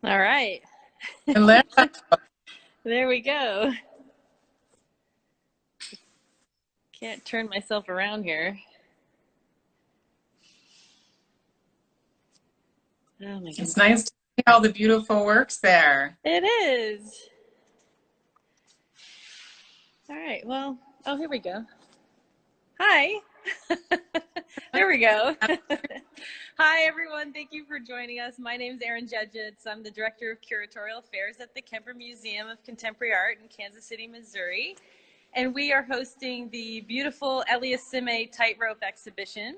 All right. Hello. There we go. Can't turn myself around here. Oh my It's goodness. nice to see all the beautiful works there. It is. All right. Well, oh, here we go. Hi. There we go. Hi, everyone. Thank you for joining us. My name is Erin Dziedzic. I'm the Director of Curatorial Affairs at the Kemper Museum of Contemporary Art in Kansas City, Missouri. And we are hosting the beautiful Elias Sime Tightrope exhibition.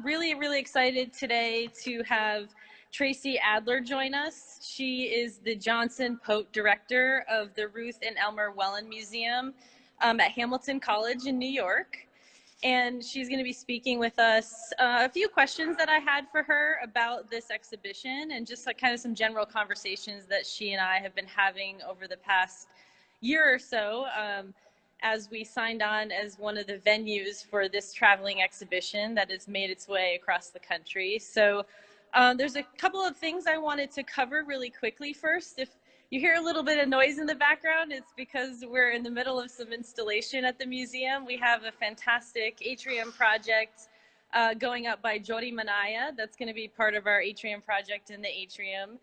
Really excited today to have Tracy Adler join us. She is the Johnson-Pote Director of the Ruth and Elmer Wellin Museum at Hamilton College in New York. And she's going to be speaking with us a few questions that I had for her about this exhibition and just like kind of some general conversations that she and I have been having over the past year or so. As we signed on as one of the venues for this traveling exhibition that has made its way across the country. So there's a couple of things I wanted to cover really quickly first. If you hear a little bit of noise in the background, it's because we're in the middle of some installation at the museum. We have a fantastic atrium project going up by Jody Manaya. That's going to be part of our atrium project in the atrium.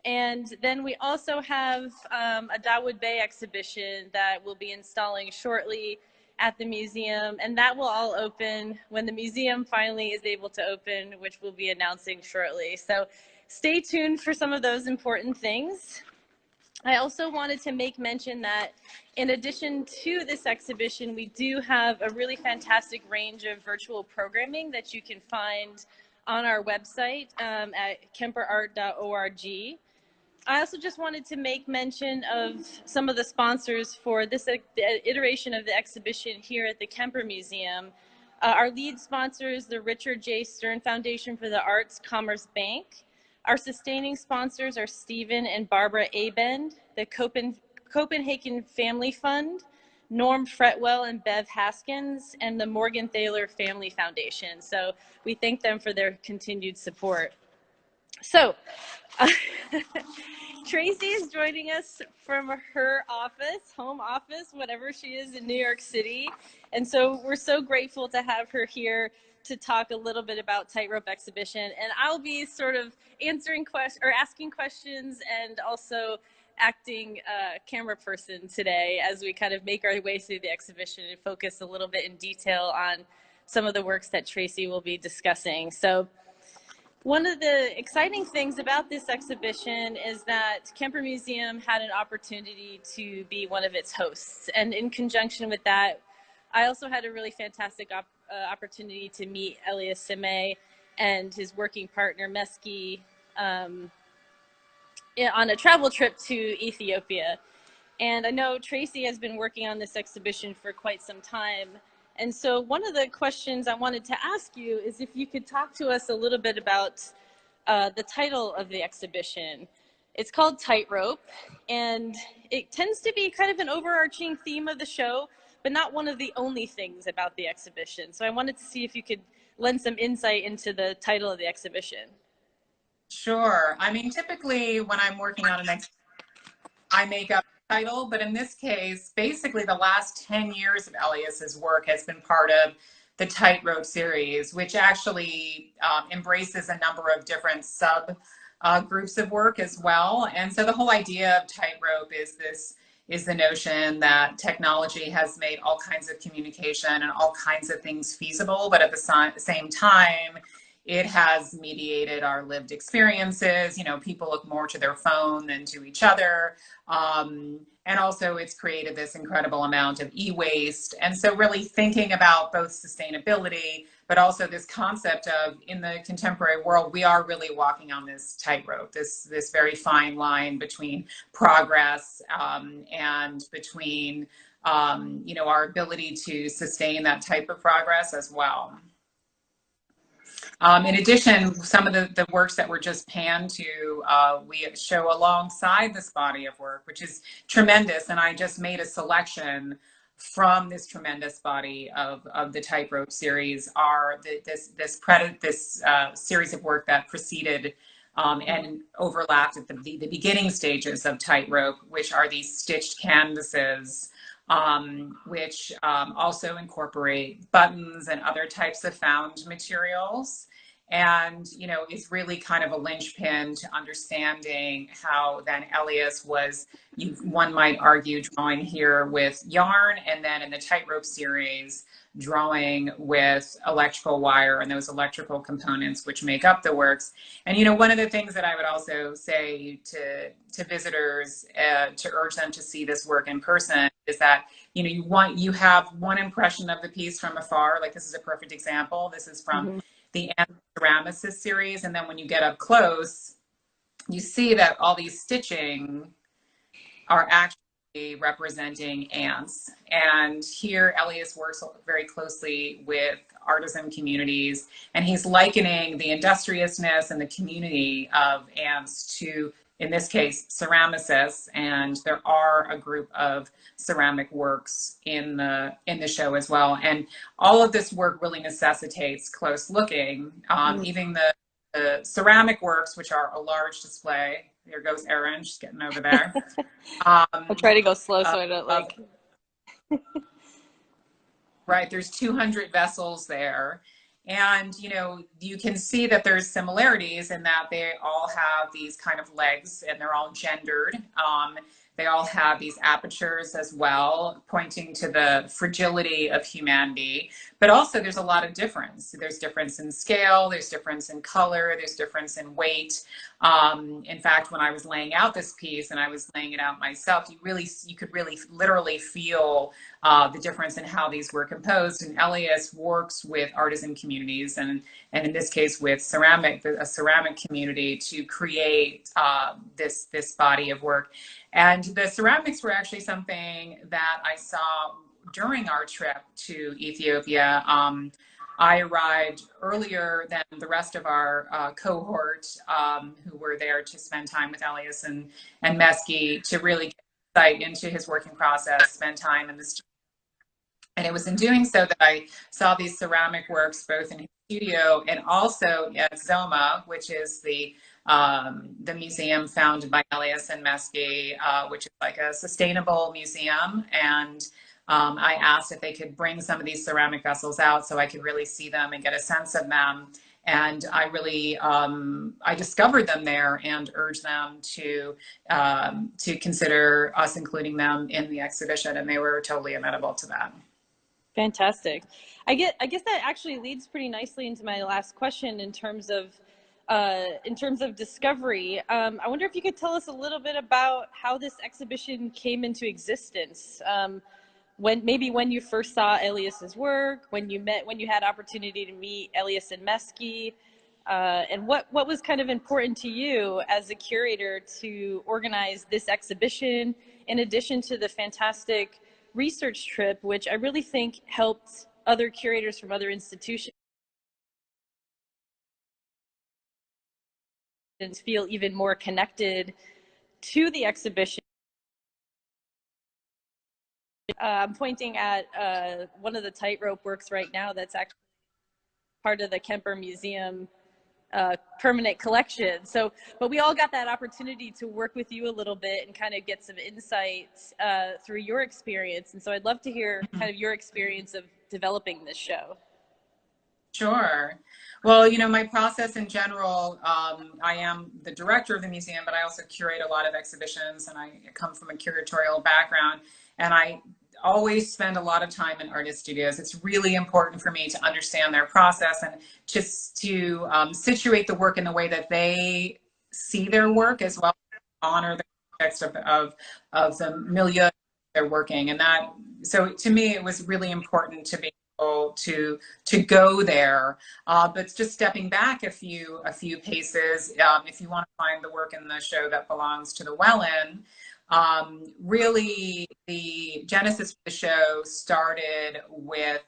And then we also have a Dawood Bay exhibition that we'll be installing shortly at the museum, and that will all open when the museum finally is able to open, which we'll be announcing shortly. So stay tuned for some of those important things. I also wanted to make mention that in addition to this exhibition, we do have a really fantastic range of virtual programming that you can find on our website at kemperart.org. I also just wanted to make mention of some of the sponsors for this iteration of the exhibition here at the Kemper Museum. Our lead sponsor is the Richard J. Stern Foundation for the Arts Commerce Bank. Our sustaining sponsors are Stephen and Barbara Abend, the Copenhagen Family Fund, Norm Fretwell and Bev Haskins, and the Morgan Thaler Family Foundation. So we thank them for their continued support. So, Tracy is joining us from her office, home office, whatever she is in New York City. And so we're so grateful to have her here to talk a little bit about Tightrope exhibition. And I'll be sort of answering questions or asking questions and also acting camera person today as we kind of make our way through the exhibition and focus a little bit in detail on some of the works that Tracy will be discussing. So one of the exciting things about this exhibition is that Kemper Museum had an opportunity to be one of its hosts. And in conjunction with that, I also had a really fantastic opportunity to meet Elias Sime and his working partner, Meski, on a travel trip to Ethiopia. And I know Tracy has been working on this exhibition for quite some time. And so one of the questions I wanted to ask you is if you could talk to us a little bit about the title of the exhibition. It's called Tightrope, and it tends to be kind of an overarching theme of the show, but not one of the only things about the exhibition. So I wanted to see if you could lend some insight into the title of the exhibition. Sure. I mean, typically when I'm working on an exhibition, I make up the title, but in this case, basically the last 10 years of Elias's work has been part of the Tightrope series, which actually embraces a number of different sub groups of work as well. And so the whole idea of Tightrope is the notion that technology has made all kinds of communication and all kinds of things feasible, but at the same time, it has mediated our lived experiences. You know, people look more to their phone than to each other. And also it's created this incredible amount of e-waste. And so really thinking about both sustainability, but also this concept of in the contemporary world, we are really walking on this tightrope, this very fine line between progress and between, you know, our ability to sustain that type of progress as well. In addition, some of the works that were just panned to, we show alongside this body of work, which is tremendous. And I just made a selection from this tremendous body of the Tightrope series, are this series of work that preceded and overlapped at the beginning stages of Tightrope, which are these stitched canvases, which also incorporate buttons and other types of found materials. And, you know, is really kind of a linchpin to understanding how then Elias was, one might argue, drawing here with yarn, and then in the Tightrope series, drawing with electrical wire and those electrical components which make up the works. And, you know, one of the things that I would also say to visitors to urge them to see this work in person is that, you know, you have one impression of the piece from afar. Like, this is a perfect example. This is from the Ceramicist series. And then when you get up close, you see that all these stitching are actually representing ants. And here Elias works very closely with artisan communities, and he's likening the industriousness and the community of ants to, in this case, ceramicists. And there are a group of ceramic works in the show as well. And all of this work really necessitates close looking. Even the ceramic works, which are a large display. There goes Erin, she's getting over there. I'll try to go slow so I don't like. Right, there's 200 vessels there. And, you know, you can see that there's similarities in that they all have these kind of legs and they're all gendered. They all have these apertures as well, pointing to the fragility of humanity. But also there's a lot of difference. There's difference in scale, there's difference in color, there's difference in weight. In fact, when I was laying out this piece and I was laying it out myself, you could really literally feel the difference in how these were composed. And Elias works with artisan communities and in this case with a ceramic community to create this body of work. And the ceramics were actually something that I saw during our trip to Ethiopia. I arrived earlier than the rest of our cohort who were there to spend time with Elias and Meski to really get insight into his working process, spend time in the studio. And it was in doing so that I saw these ceramic works both in his studio and also at Zoma, which is the museum founded by Elias and Meski, which is like a sustainable museum. And I asked if they could bring some of these ceramic vessels out so I could really see them and get a sense of them. And I really, I discovered them there and urged them to consider us including them in the exhibition, and they were totally amenable to that. Fantastic. I guess that actually leads pretty nicely into my last question in terms of discovery. I wonder if you could tell us a little bit about how this exhibition came into existence. When you first saw Elias's work, when you had opportunity to meet Elias and Meski, and what was kind of important to you as a curator to organize this exhibition, in addition to the fantastic research trip, which I really think helped other curators from other institutions feel even more connected to the exhibition. I'm pointing at one of the Tightrope works right now that's actually part of the Kemper Museum permanent collection. So, but we all got that opportunity to work with you a little bit and kind of get some insights through your experience. And so I'd love to hear kind of your experience of developing this show. Sure. Well, you know, my process in general, I am the director of the museum, but I also curate a lot of exhibitions, and I come from a curatorial background, and I always spend a lot of time in artist studios. It's really important for me to understand their process and just to situate the work in the way that they see their work, as well as honor the context of the milieu they're working. And that, so to me, it was really important to be to go there, but just stepping back a few paces, if you want to find the work in the show that belongs to the Wellin, really the genesis of the show started with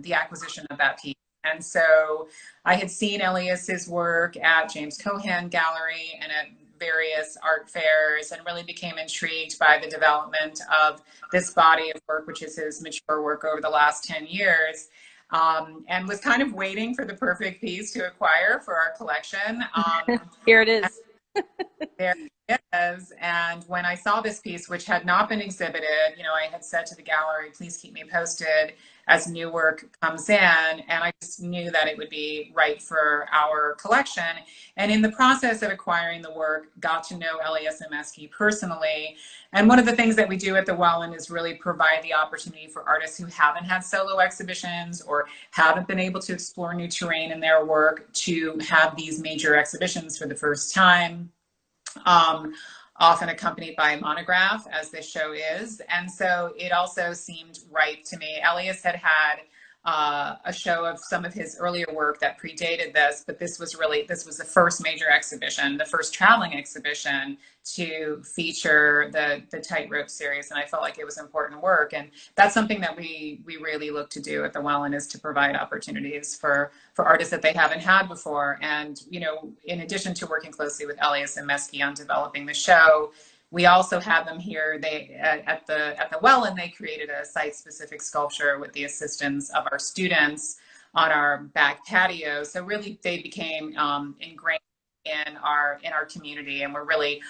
the acquisition of that piece. And so I had seen Elias's work at James Cohan Gallery and at various art fairs, and really became intrigued by the development of this body of work, which is his mature work over the last 10 years. and was kind of waiting for the perfect piece to acquire for our collection. Here it is. There it is. And when I saw this piece, which had not been exhibited, you know, I had said to the gallery, please keep me posted as new work comes in. And I just knew that it would be right for our collection. And in the process of acquiring the work, got to know Elias Sime personally. And one of the things that we do at the Wellin is really provide the opportunity for artists who haven't had solo exhibitions or haven't been able to explore new terrain in their work to have these major exhibitions for the first time. Often accompanied by a monograph, as this show is. And so it also seemed right to me. Elias had a show of some of his earlier work that predated this, but this was the first major exhibition, the first traveling exhibition to feature the Tightrope series. And I felt like it was important work. And that's something that we really look to do at the Wellin, is to provide opportunities for artists that they haven't had before. And, you know, in addition to working closely with Elias and Mesky on developing the show, we also have them here. They at the Wellin, they created a site-specific sculpture with the assistance of our students on our back patio. So really, they became ingrained in our community, and we're really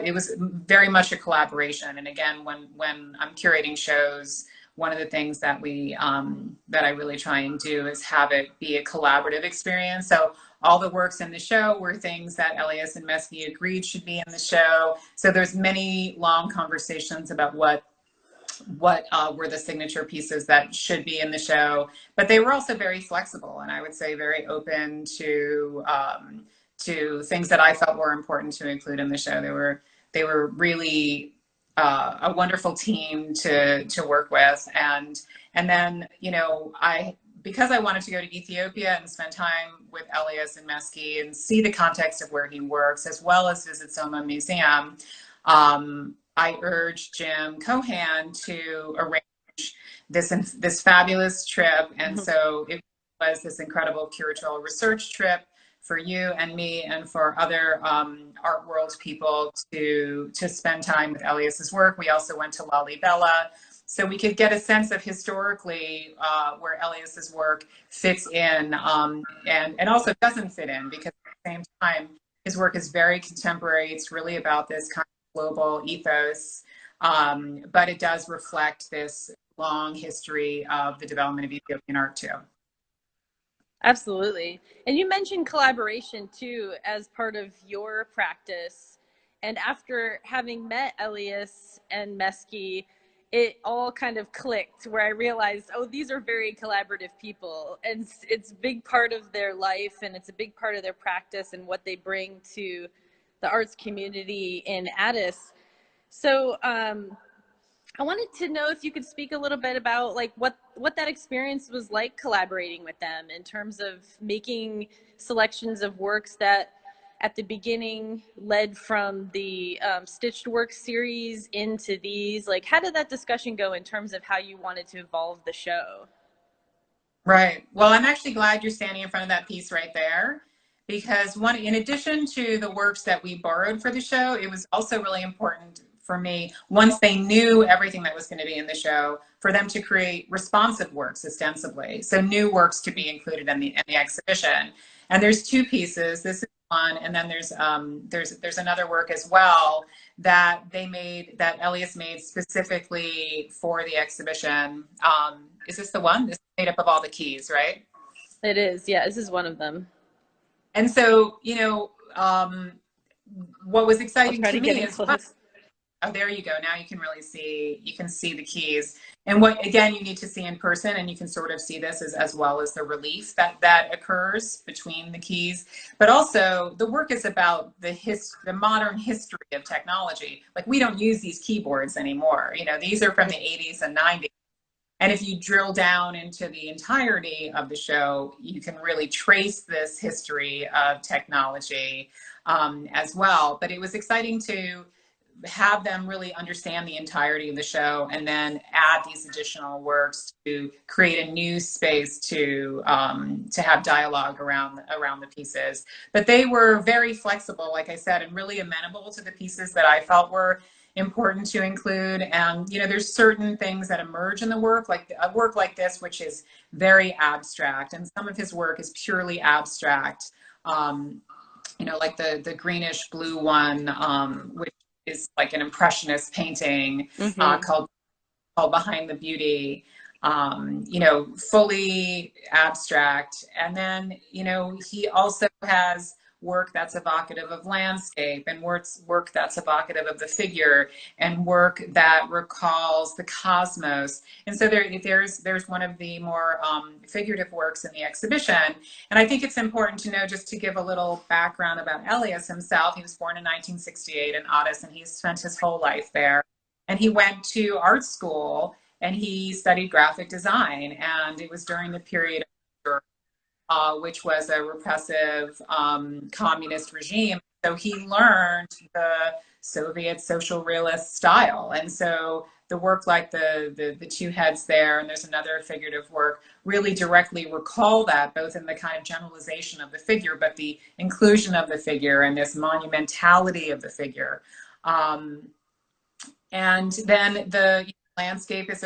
it was very much a collaboration. And again, when I'm curating shows, one of the things that that I really try and do is have it be a collaborative experience. So all the works in the show were things that Elias and Mesky agreed should be in the show. So there's many long conversations about what were the signature pieces that should be in the show, but they were also very flexible, and I would say very open to things that I felt were important to include in the show. They were really a wonderful team to work with, and then, you know, because I wanted to go to Ethiopia and spend time with Elias and Mesky and see the context of where he works, as well as visit Soma Museum, I urged Jim Cohan to arrange this fabulous trip. And so it was this incredible curatorial research trip for you and me and for other art world people to spend time with Elias's work. We also went to Lalibela, so we could get a sense of historically where Elias's work fits in, and also doesn't fit in, because at the same time, his work is very contemporary. It's really about this kind of global ethos, but it does reflect this long history of the development of Ethiopian art too. Absolutely. And you mentioned collaboration too as part of your practice. And after having met Elias and Mesky, it all kind of clicked, where I realized, oh, these are very collaborative people, and it's a big part of their life, and it's a big part of their practice and what they bring to the arts community in Addis. So I wanted to know if you could speak a little bit about like what that experience was like collaborating with them in terms of making selections of works that at the beginning led from the Stitched Work series into these. Like, how did that discussion go in terms of how you wanted to evolve the show? Right. Well, I'm actually glad you're standing in front of that piece right there, because in addition to the works that we borrowed for the show, it was also really important for me, once they knew everything that was going to be in the show, for them to create responsive works ostensibly. So new works to be included in the exhibition. And there's two pieces. This is one, and then there's another work as well that Elias made specifically for the exhibition. Is this the one? This is made up of all the keys, right? It is, yeah, this is one of them. And so, you know, what was exciting to me is, oh, there you go. Now you can really see, the keys. And what, again, you need to see in person, and you can sort of see this as well as the relief that occurs between the keys. But also the work is about the modern history of technology. Like, we don't use these keyboards anymore. You know, these are from the 80s and 90s. And if you drill down into the entirety of the show, you can really trace this history of technology as well. But it was exciting to have them really understand the entirety of the show, and then add these additional works to create a new space to have dialogue around the pieces. But they were very flexible, like I said, and really amenable to the pieces that I felt were important to include. And, you know, there's certain things that emerge in the work, like a work like this, which is very abstract. And some of his work is purely abstract. You know, like the greenish blue one, which is like an impressionist painting called Behind the Beauty. You know, fully abstract. And then, you know, he also has work that's evocative of landscape, and work that's evocative of the figure, and work that recalls the cosmos. And so there's one of the more figurative works in the exhibition. And I think it's important to know, just to give a little background about Elias himself. He was born in 1968 in Addis, and he spent his whole life there. And he went to art school and he studied graphic design. And it was during the period of which was a repressive communist regime. So he learned the Soviet social realist style. And so the work like the two heads there, and there's another figurative work, really directly recall that, both in the kind of generalization of the figure, but the inclusion of the figure and this monumentality of the figure. And then the landscape is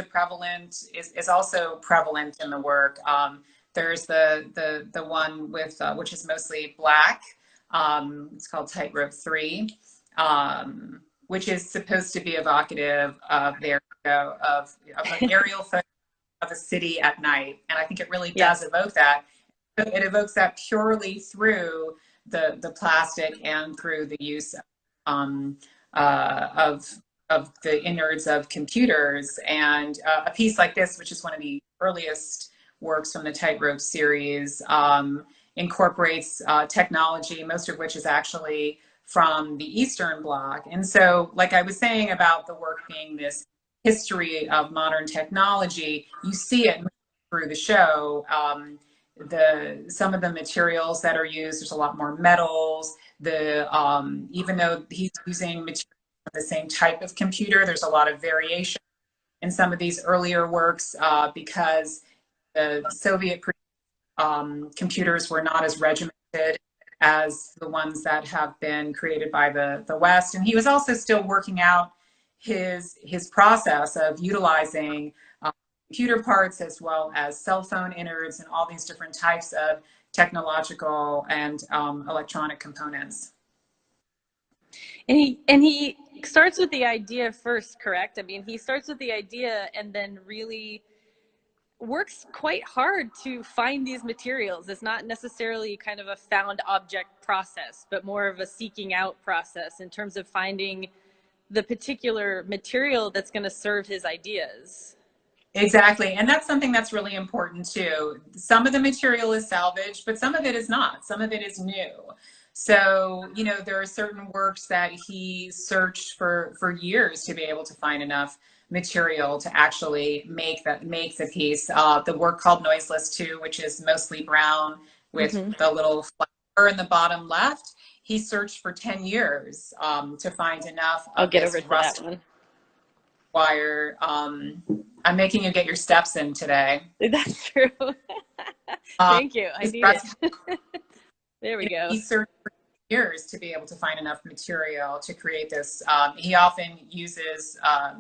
also prevalent in the work. There's the one with which is mostly black. It's called Tightrope 3, which is supposed to be evocative of an aerial photo of a city at night, and I think it really does evoke that. It evokes that purely through the plastic and through the use of the innards of computers. And a piece like this, which is one of the earliest works from the Tightrope series, incorporates technology, most of which is actually from the Eastern Bloc. And so, like I was saying about the work being this history of modern technology, you see it through the show. Some of the materials that are used, there's a lot more metals. Even though he's using materials of the same type of computer, there's a lot of variation in some of these earlier works because the Soviet computers were not as regimented as the ones that have been created by the West. And he was also still working out his process of utilizing computer parts as well as cell phone innards and all these different types of technological and electronic components. And he starts with the idea first, correct? I mean, he starts with the idea and then really works quite hard to find these materials. It's not necessarily kind of a found object process, but more of a seeking out process in terms of finding the particular material that's going to serve his ideas. Exactly. And that's something that's really important too. Some of the material is salvaged, but some of it is not. Some of it is new. So, you know, there are certain works that he searched for years to be able to find enough material to actually make the piece. The work called Noiseless 2, which is mostly brown with the little flower in the bottom left, he searched for 10 years to find enough of this rust wire. I'm making you get your steps in today. That's true. Thank you. I need it. There we go. He searched for years to be able to find enough material to create this. He often uses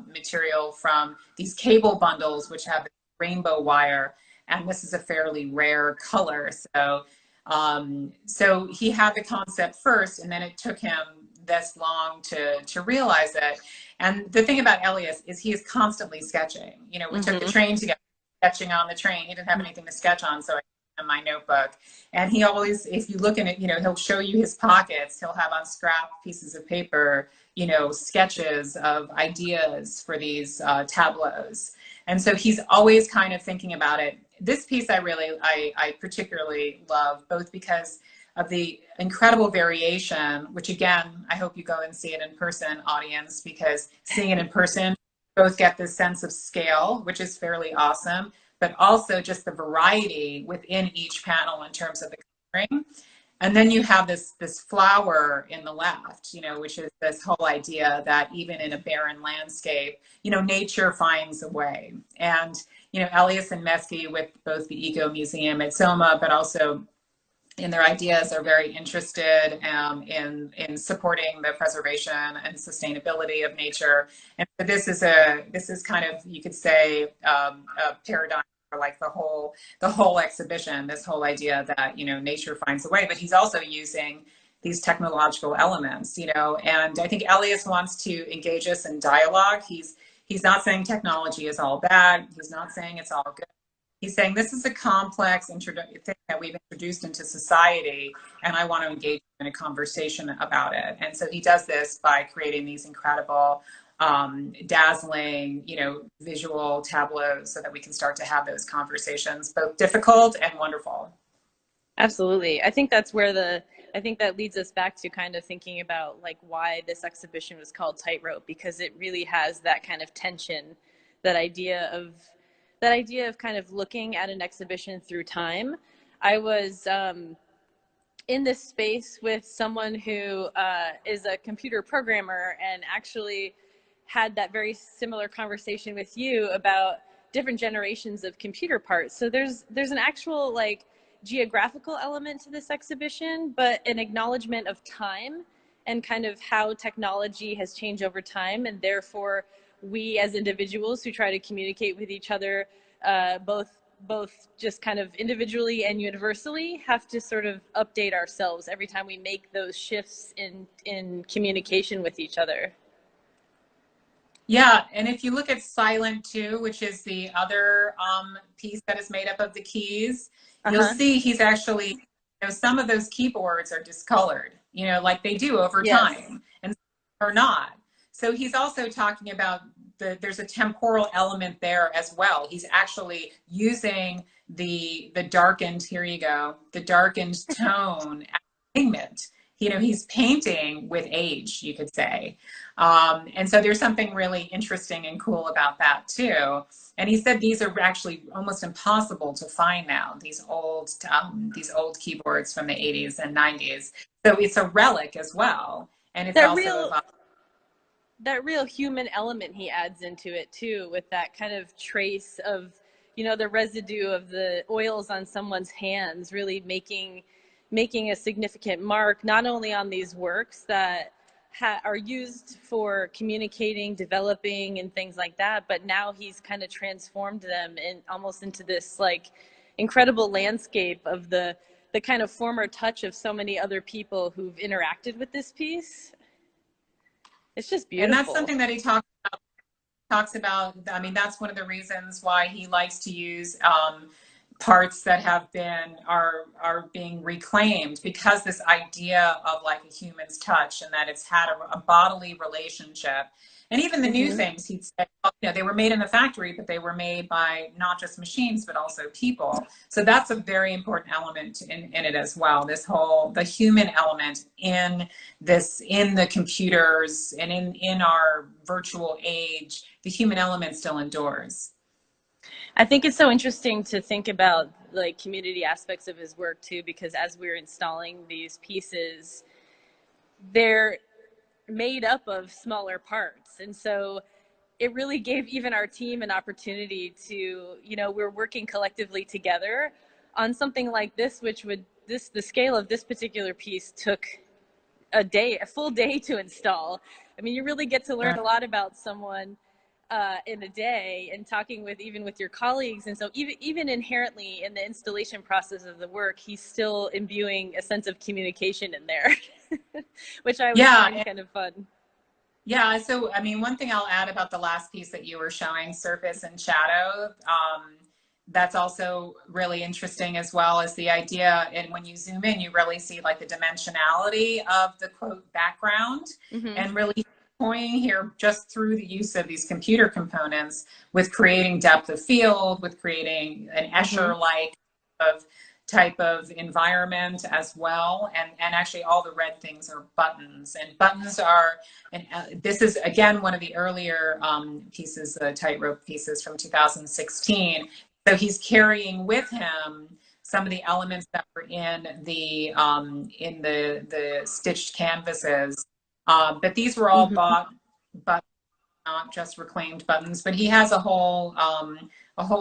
material from these cable bundles, which have rainbow wire, and this is a fairly rare color. So he had the concept first, and then it took him this long to realize it. And the thing about Elias is he is constantly sketching. You know, we took the train together, sketching on the train. He didn't have anything to sketch on, so I in my notebook. And he always, if you look in it, you know, he'll show you his pockets. He'll have on scrap pieces of paper, you know, sketches of ideas for these tableaus. And so he's always kind of thinking about it. This piece I particularly love, both because of the incredible variation, which again, I hope you go and see it in person, audience, because seeing it in person, you both get this sense of scale, which is fairly awesome, but also just the variety within each panel in terms of the coloring. And then you have this flower in the left, you know, which is this whole idea that even in a barren landscape, you know, nature finds a way. And, you know, Elias and Mesky with both the Eco Museum at Soma, but also in their ideas, are very interested in supporting the preservation and sustainability of nature. And so this is kind of, you could say, a paradigm for like the whole exhibition. This whole idea that, you know, nature finds a way, but he's also using these technological elements, you know. And I think Elias wants to engage us in dialogue. He's not saying technology is all bad. He's not saying it's all good. He's saying this is a complex thing that we've introduced into society, and I want to engage in a conversation about it. And so he does this by creating these incredible, dazzling, you know, visual tableaus so that we can start to have those conversations, both difficult and wonderful. Absolutely. I think that's where I think that leads us back to kind of thinking about like why this exhibition was called Tightrope, because it really has that kind of tension, that idea of kind of looking at an exhibition through time. I was in this space with someone who is a computer programmer, and actually had that very similar conversation with you about different generations of computer parts. So there's an actual like geographical element to this exhibition, but an acknowledgement of time and kind of how technology has changed over time, and therefore we as individuals who try to communicate with each other, both just kind of individually and universally, have to sort of update ourselves every time we make those shifts in communication with each other. Yeah, and if you look at Silent 2, which is the other piece that is made up of the keys, you'll see he's actually, you know, some of those keyboards are discolored, you know, like they do over time, and some are not. So he's also talking about there's a temporal element there as well. He's actually using the darkened, here you go, the darkened tone as pigment. You know, he's painting with age, you could say. And so there's something really interesting and cool about that too. And he said these are actually almost impossible to find now, these old keyboards from the 80s and 90s. So it's a relic as well. And it's that real human element he adds into it too, with that kind of trace of, you know, the residue of the oils on someone's hands, really making a significant mark, not only on these works that are used for communicating, developing, and things like that, but now he's kind of transformed them almost into this like incredible landscape of the kind of former touch of so many other people who've interacted with this piece. It's just beautiful. And that's something that he talks about. I mean, that's one of the reasons why he likes to use parts that are being reclaimed, because this idea of like a human's touch, and that it's had a bodily relationship. And even the new things, he'd say, you know, they were made in the factory, but they were made by not just machines, but also people. So that's a very important element in it as well. The human element in the computers and in our virtual age, the human element still endures. I think it's so interesting to think about like community aspects of his work too, because as we're installing these pieces, they're made up of smaller parts. And so it really gave even our team an opportunity to, you know, we're working collectively together on something like this, the scale of this particular piece took a full day to install. I mean, you really get to learn a lot about someone in a day, and talking with your colleagues. And so even inherently in the installation process of the work, he's still imbuing a sense of communication in there, which I find kind of fun. Yeah, so I mean, one thing I'll add about the last piece that you were showing, surface and shadow, that's also really interesting, as well as the idea, and when you zoom in, you really see like the dimensionality of the quote background, and really toying here just through the use of these computer components with creating depth of field, with creating an Escher-like type of environment as well. And actually all the red things are buttons, and buttons are, and this is again one of the earlier pieces, the Tightrope pieces from 2016. So he's carrying with him some of the elements that were in the stitched canvases. But these were all bought, but not just reclaimed buttons. But he has a whole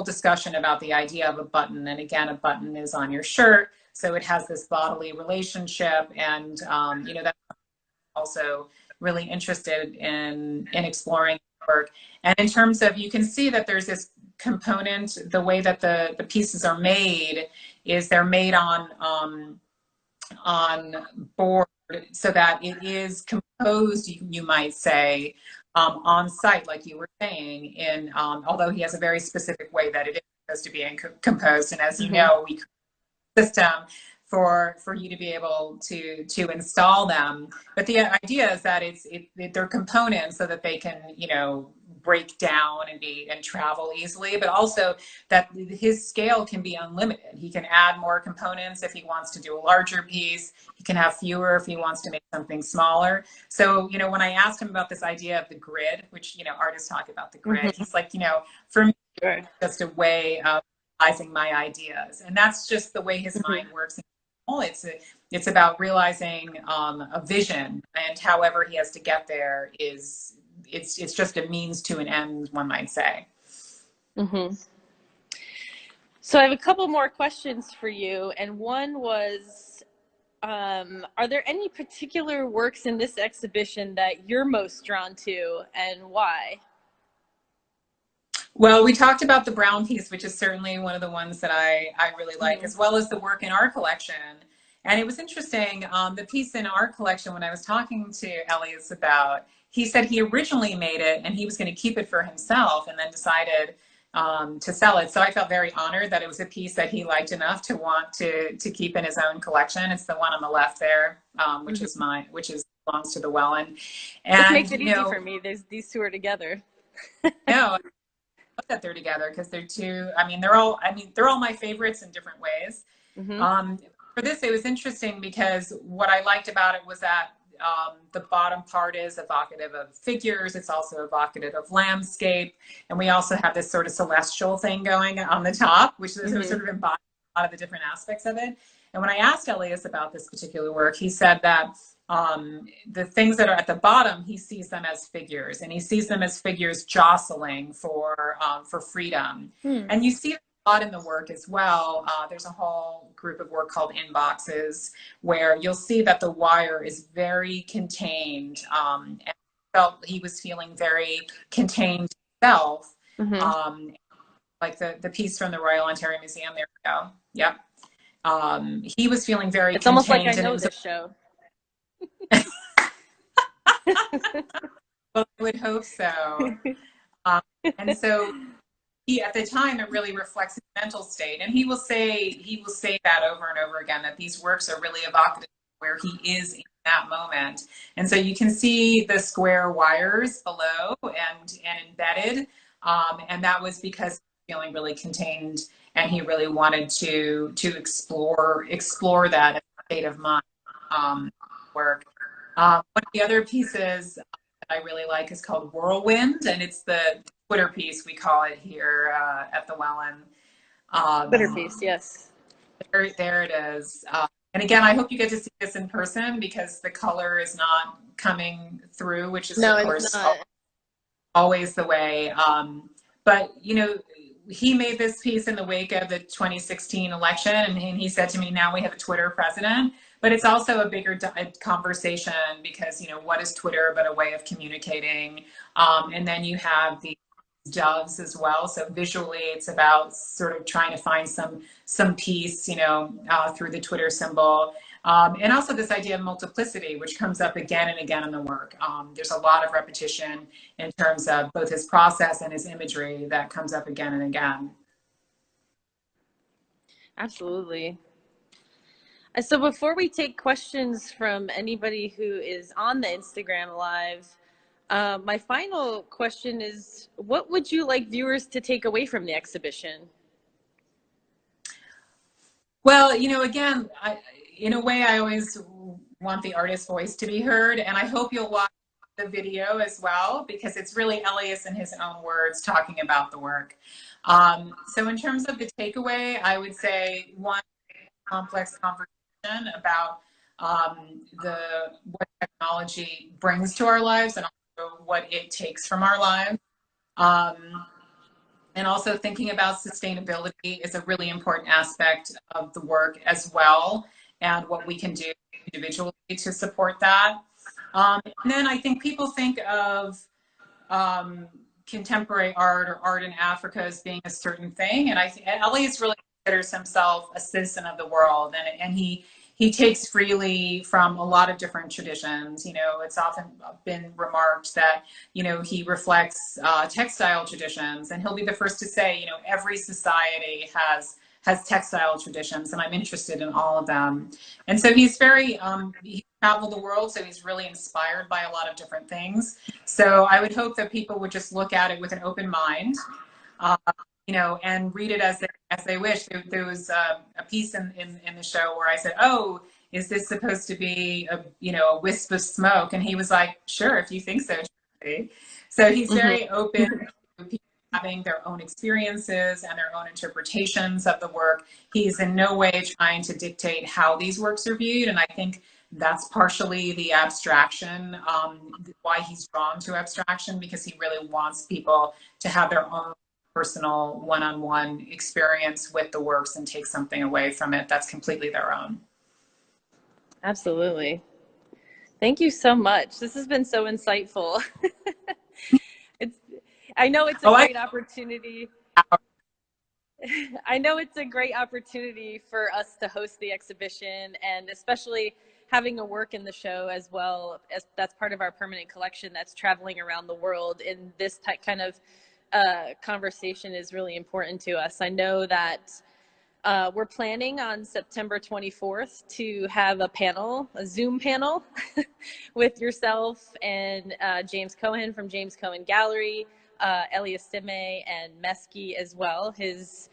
discussion about the idea of a button. And again, a button is on your shirt. So it has this bodily relationship, and you know, that's also really interested in exploring work. And in terms of, you can see that there's this component, the way that the pieces are made is they're made on board so that it is composed, you might say, on site, like you were saying, in although he has a very specific way that it is supposed to be composed. And as you know, we create a system for you to be able to install them. But the idea is that they're components so that they can, you know, break down and travel easily, but also that his scale can be unlimited. He can add more components if he wants to do a larger piece. He can have fewer if he wants to make something smaller. So, you know, when I asked him about this idea of the grid, which, you know, artists talk about the grid, he's like, you know, for me, it's just a way of realizing my ideas. And that's just the way his mind works. It's about realizing a vision, and however he has to get there is it's just a means to an end, one might say. So I have a couple more questions for you, and one was, are there any particular works in this exhibition that you're most drawn to, and why? Well, we talked about the brown piece, which is certainly one of the ones that I really like, as well as the work in our collection. And it was interesting, the piece in our collection, when I was talking to Elias about, he said he originally made it and he was going to keep it for himself and then decided to sell it. So I felt very honored that it was a piece that he liked enough to want to keep in his own collection. It's the one on the left there, which is mine, belongs to the Wellin. And this makes it easy for me. These two are together. No, that they're together because they're two. They're all my favorites in different ways. For this, it was interesting because what I liked about it was that the bottom part is evocative of figures. It's also evocative of landscape, and we also have this sort of celestial thing going on the top, which is sort of embodies a lot of the different aspects of it. And when I asked Elias about this particular work, he said that the things that are at the bottom, he sees them as figures, and he sees them as figures jostling for freedom. And you see a lot in the work as well. There's a whole group of work called inboxes where you'll see that the wire is very contained, and felt he was feeling very contained himself. Like the piece from the Royal Ontario Museum. There we go. Yep. He was feeling very it's contained. Almost like I know this show. Well, I would hope so. And so at the time, it really reflects his mental state, and he will say that over and over again, that these works are really evocative of where he is in that moment. And so you can see the square wires below and embedded, and that was because he was feeling really contained, and he really wanted to explore that state of mind work. One of the other pieces that I really like is called Whirlwind, and it's the Twitter piece, we call it here at the Wellin. Twitter piece, yes. There it is. And again, I hope you get to see this in person because the color is not coming through, which is, of course, always the way. But, you know, he made this piece in the wake of the 2016 election, and he said to me, now we have a Twitter president. But it's also a bigger conversation because, you know, what is Twitter but a way of communicating? And then you have the doves as well. So visually, it's about sort of trying to find some peace, you know, through the Twitter symbol. And also this idea of multiplicity, which comes up again and again in the work. There's a lot of repetition in terms of both his process and his imagery that comes up again and again. Absolutely. So before we take questions from anybody who is on the Instagram Live, my final question is, what would you like viewers to take away from the exhibition? Well, you know, again, in a way, I always want the artist's voice to be heard, and I hope you'll watch the video as well, because it's really Elias in his own words talking about the work. So in terms of the takeaway, I would say one, complex conversation about what technology brings to our lives and also what it takes from our lives. And also thinking about sustainability is a really important aspect of the work as well, and what we can do individually to support that. And then I think people think of um, contemporary art or art in Africa as being a certain thing. And I think Elias really considers himself a citizen of the world, and he takes freely from a lot of different traditions. You know, it's often been remarked that, you know, he reflects textile traditions, and he'll be the first to say, you know, every society has textile traditions, and I'm interested in all of them. And so he's very he traveled the world, so he's really inspired by a lot of different things. So I would hope that people would just look at it with an open mind, uh, you know, and read it as they wish. There was a piece in the show where I said, "Oh, is this supposed to be a, you know, a wisp of smoke?" And he was like, "Sure, if you think so." So he's very open to people having their own experiences and their own interpretations of the work. He's in no way trying to dictate how these works are viewed, and I think that's partially the abstraction, why he's drawn to abstraction, because he really wants people to have their own personal one-on-one experience with the works and take something away from it that's completely their own. Absolutely. Thank you so much. This has been so insightful. it's, I know it's a great opportunity. I know it's a great opportunity for us to host the exhibition, and especially having a work in the show as well, as that's part of our permanent collection that's traveling around the world. And this kind of conversation is really important to us. I know that we're planning on September 24th to have a panel, a Zoom panel with yourself and James Cohen from James Cohen Gallery, Elias Sime and Mesky as well, his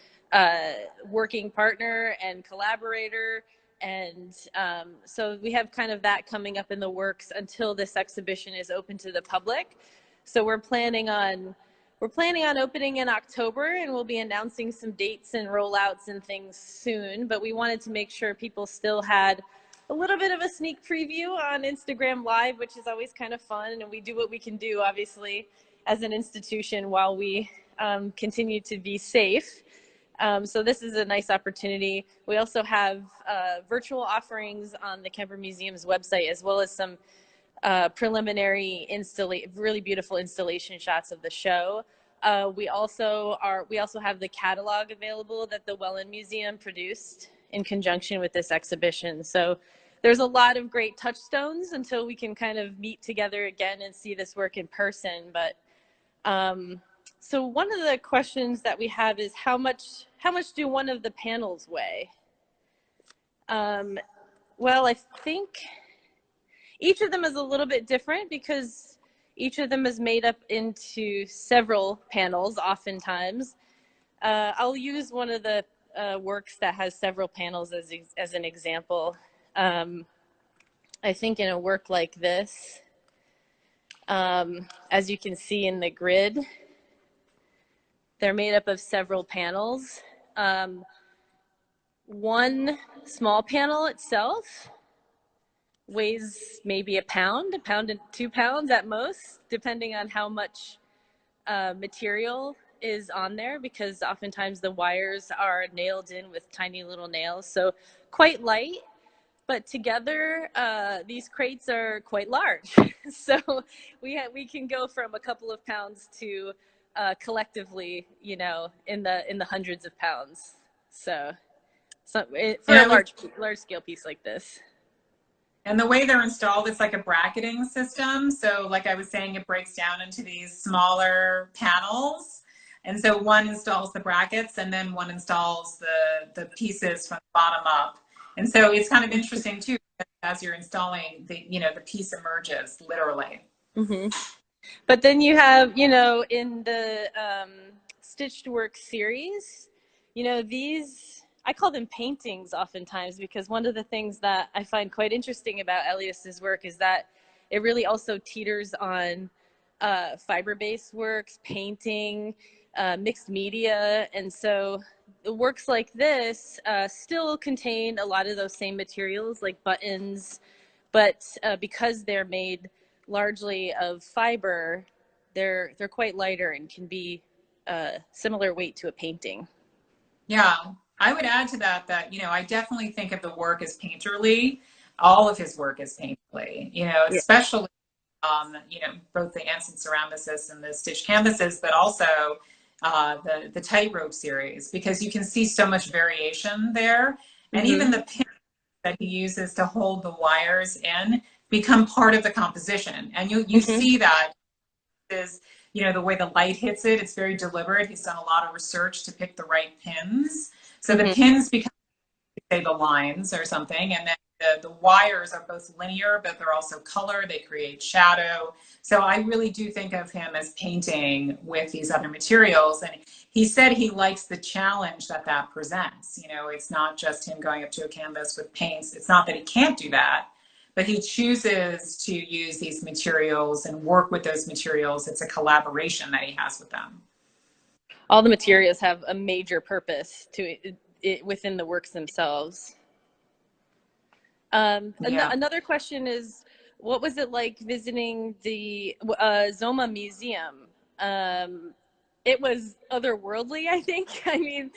working partner and collaborator. And so we have kind of that coming up in the works until this exhibition is open to the public. So we're planning on opening in October, and we'll be announcing some dates and rollouts and things soon. But we wanted to make sure people still had a little bit of a sneak preview on Instagram Live, which is always kind of fun. And we do what we can do, obviously, as an institution while we continue to be safe. So this is a nice opportunity. We also have virtual offerings on the Kemper Museum's website, as well as some preliminary really beautiful installation shots of the show. We also have the catalog available that the Wellin Museum produced in conjunction with this exhibition. So there's a lot of great touchstones until we can kind of meet together again and see this work in person. But so one of the questions that we have is how much do one of the panels weigh? Well, I think each of them is a little bit different because each of them is made up into several panels oftentimes. I'll use one of the works that has several panels as an example. I think in a work like this, as you can see in the grid, they're made up of several panels. One small panel itself weighs maybe a pound and 2 pounds at most, depending on how much material is on there, because oftentimes the wires are nailed in with tiny little nails. So quite light, but together these crates are quite large. So we can go from a couple of pounds to collectively, you know, in the hundreds of pounds. So for a large scale piece like this. And the way they're installed, it's like a bracketing system. So like I was saying, it breaks down into these smaller panels. And so one installs the brackets, and then one installs the pieces from the bottom up. And so it's kind of interesting too, as you're installing, the piece emerges literally. Mm-hmm. But then you have, you know, in the stitched work series, you know, these, I call them paintings oftentimes, because one of the things that I find quite interesting about Elias's work is that it really also teeters on fiber-based works, painting, mixed media. And so the works like this still contain a lot of those same materials like buttons, but because they're made largely of fiber, they're quite lighter and can be similar weight to a painting. Yeah, I would add to that that, I definitely think of the work as painterly. All of his work is painterly, Yeah. especially, both the Anson ceramicus and the stitch canvases, but also the Tightrope series, because you can see so much variation there. And Mm-hmm. even the pins that he uses to hold the wires in become part of the composition. And you Mm-hmm. see that is, the way the light hits it, it's very deliberate. He's done a lot of research to pick the right pins. So the pins become, say, the lines or something. And then the wires are both linear, but they're also color. They create shadow. So I really do think of him as painting with these other materials. And he said he likes the challenge that presents. It's not just him going up to a canvas with paints. It's not that he can't do that, but he chooses to use these materials and work with those materials. It's a collaboration that he has with them. All the materials have a major purpose to it within the works themselves. Another question is, what was it like visiting the Zoma Museum? It was otherworldly, I think. I mean,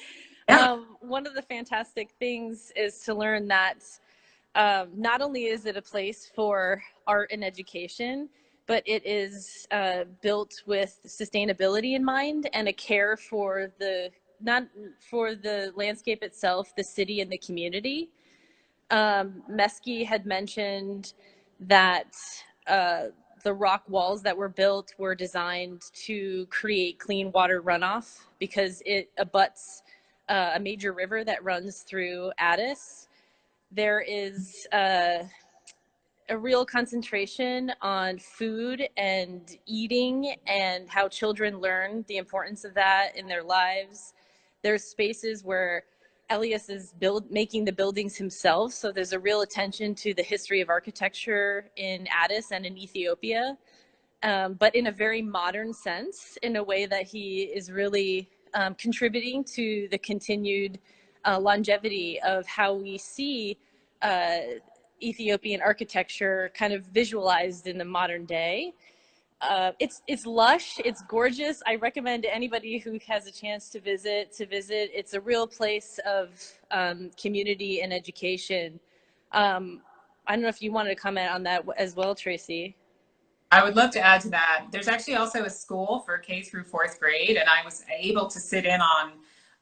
Yeah. one of the fantastic things is to learn that not only is it a place for art and education, but it is built with sustainability in mind and a care for not for the landscape itself, the city and the community. Meske had mentioned that the rock walls that were built were designed to create clean water runoff because it abuts a major river that runs through Addis. There is a real concentration on food and eating and how children learn the importance of that in their lives. There's spaces where Elias is making the buildings himself, so there's a real attention to the history of architecture in Addis and in Ethiopia, but in a very modern sense, in a way that he is really contributing to the continued longevity of how we see Ethiopian architecture kind of visualized in the modern day. It's lush, it's gorgeous. I recommend to anybody who has a chance to visit. It's a real place of community and education. I don't know if you wanted to comment on that as well, Tracy. I would love to add to that. There's actually also a school for K through fourth grade, and I was able to sit in on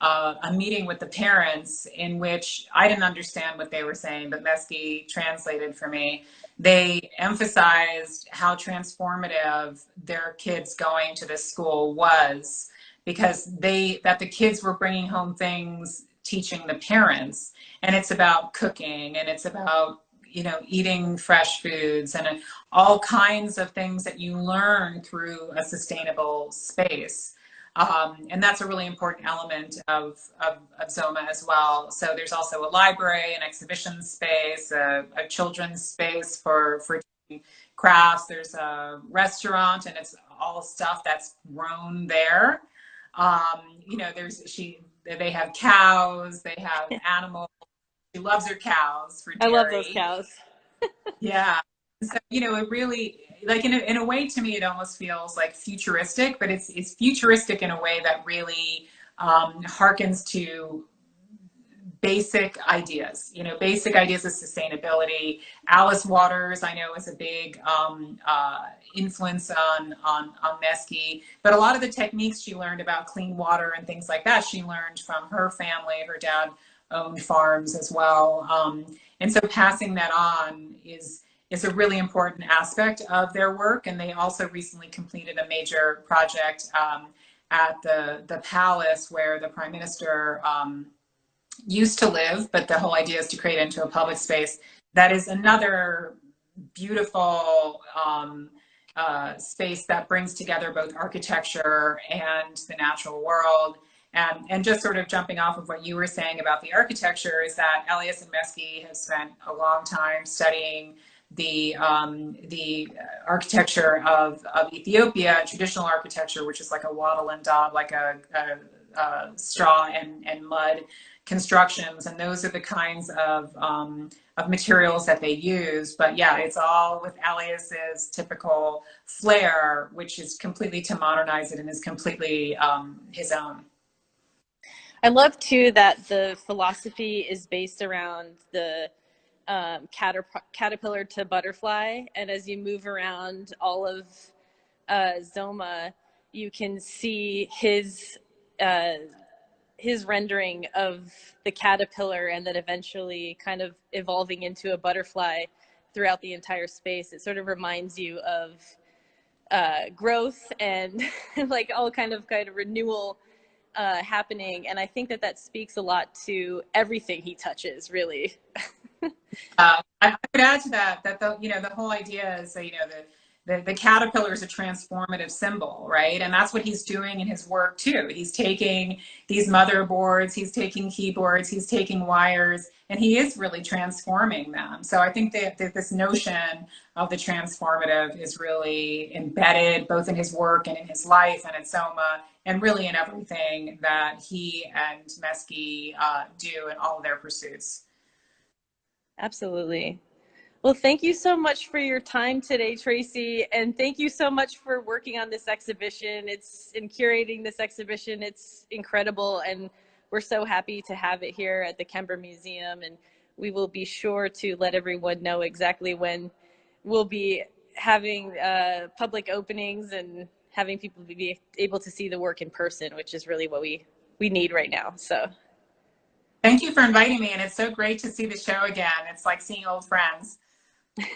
a meeting with the parents in which I didn't understand what they were saying, but Meske translated for me. They emphasized how transformative their kids going to this school was, because that the kids were bringing home things, teaching the parents, and it's about cooking, and it's about eating fresh foods and all kinds of things that you learn through a sustainable space. And that's a really important element of Zoma as well. So there's also a library, an exhibition space, a children's space for crafts. There's a restaurant, and it's all stuff that's grown there. They have cows, they have animals. She loves her cows for dairy. I love those cows. Yeah. So, it really, like, in a way, to me, it almost feels like futuristic, but it's futuristic in a way that really harkens to basic ideas, basic ideas of sustainability. Alice Waters, I know, is a big influence on Meske, but a lot of the techniques she learned about clean water and things like that, she learned from her family. Her dad owned farms as well. And so passing that on is a really important aspect of their work. And they also recently completed a major project at the palace where the prime minister used to live, but the whole idea is to create it into a public space. That is another beautiful space that brings together both architecture and the natural world. And just sort of jumping off of what you were saying about the architecture is that Elias and Meske have spent a long time studying the architecture of Ethiopia, traditional architecture, which is like a wattle and daub, like a straw and mud constructions, and those are the kinds of materials that they use. But yeah, it's all with Elias's typical flair, which is completely to modernize it and is completely his own. I love too that the philosophy is based around the caterpillar to butterfly, and as you move around all of Zoma, you can see his rendering of the caterpillar, and then eventually kind of evolving into a butterfly throughout the entire space. It sort of reminds you of growth and like all kind of renewal happening. And I think that that speaks a lot to everything he touches, really. I would add to that the the whole idea is that the caterpillar is a transformative symbol, right? And that's what he's doing in his work too. He's taking these motherboards, he's taking keyboards, he's taking wires, and he is really transforming them. So I think that this notion of the transformative is really embedded both in his work and in his life and in Soma, and really in everything that he and Meski do in all of their pursuits. Absolutely. Well, thank you so much for your time today, Tracy, and thank you so much for working on this exhibition. In curating this exhibition. It's incredible, and we're so happy to have it here at the Kemper Museum, and we will be sure to let everyone know exactly when we'll be having public openings and having people be able to see the work in person, which is really what we need right now. So thank you for inviting me, and it's so great to see the show again. It's like seeing old friends.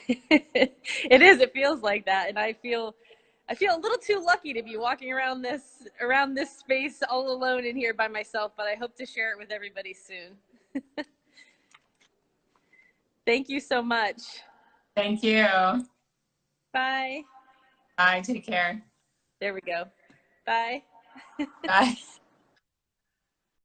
It is. It feels like that, and I feel a little too lucky to be walking around this space all alone in here by myself. But I hope to share it with everybody soon. Thank you so much. Thank you. Bye. Bye. Take care. There we go. Bye. Bye.